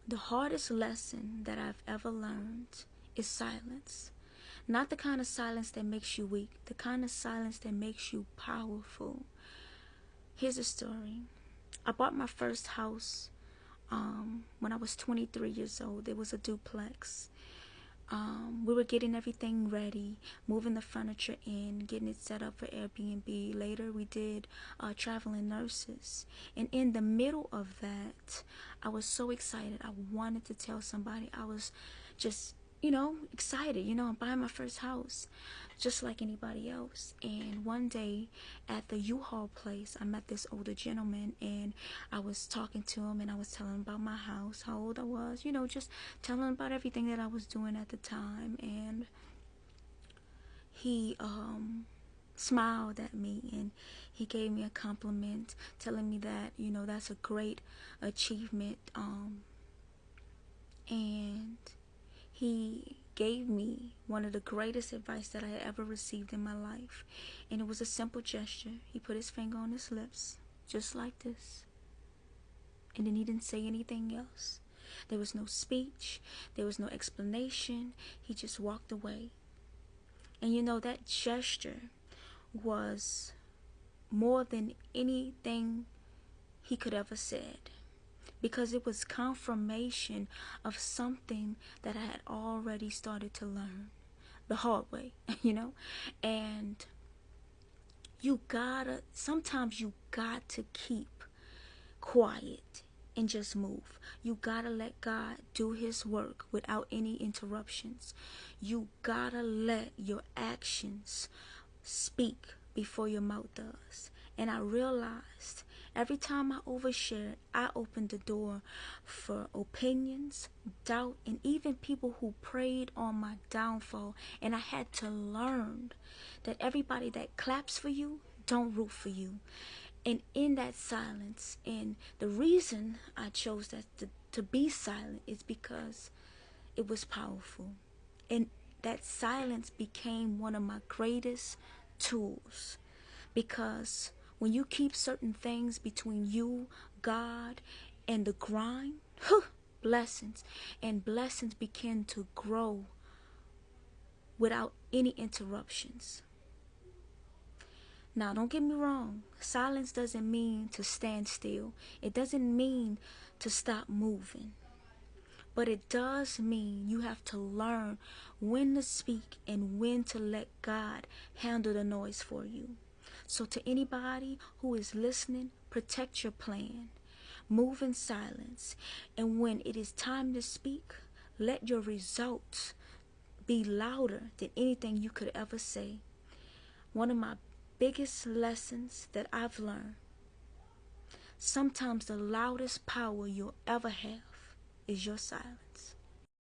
The hardest lesson that I've ever learned is silence. Not the kind of silence that makes you weak, the kind of silence that makes you powerful. Here's a story. I bought my first house when I was 23 years old. It was a duplex. We were getting everything ready, moving the furniture in, getting it set up for Airbnb. Later, we did traveling nurses. And in the middle of that, I was so excited. I wanted to tell somebody. I was just, excited. I'm buying my first house, just like anybody else. And one day at the U-Haul place, I met this older gentleman, and I was talking to him, and I was telling him about my house, how old I was, just telling him about everything that I was doing at the time. And he smiled at me, and he gave me a compliment, telling me that that's a great achievement. And he gave me one of the greatest advice that I had ever received in my life. And it was a simple gesture. He put his finger on his lips, just like this. And then he didn't say anything else. There was no speech. There was no explanation. He just walked away. And that gesture was more than anything he could ever said, because it was confirmation of something that I had already started to learn the hard way, And sometimes you got to keep quiet and just move. You gotta let God do his work without any interruptions. You gotta let your actions speak before your mouth does. And I realized every time I overshared, I opened the door for opinions, doubt, and even people who preyed on my downfall. And I had to learn that everybody that claps for you don't root for you. And in that silence, and the reason I chose that to be silent is because it was powerful. And that silence became one of my greatest tools, because when you keep certain things between you, God, and the grind, blessings begin to grow without any interruptions. Now, don't get me wrong. Silence doesn't mean to stand still. It doesn't mean to stop moving. But it does mean you have to learn when to speak and when to let God handle the noise for you. So to anybody who is listening, protect your plan. Move in silence. And when it is time to speak, let your results be louder than anything you could ever say. One of my biggest lessons that I've learned: sometimes the loudest power you'll ever have is your silence.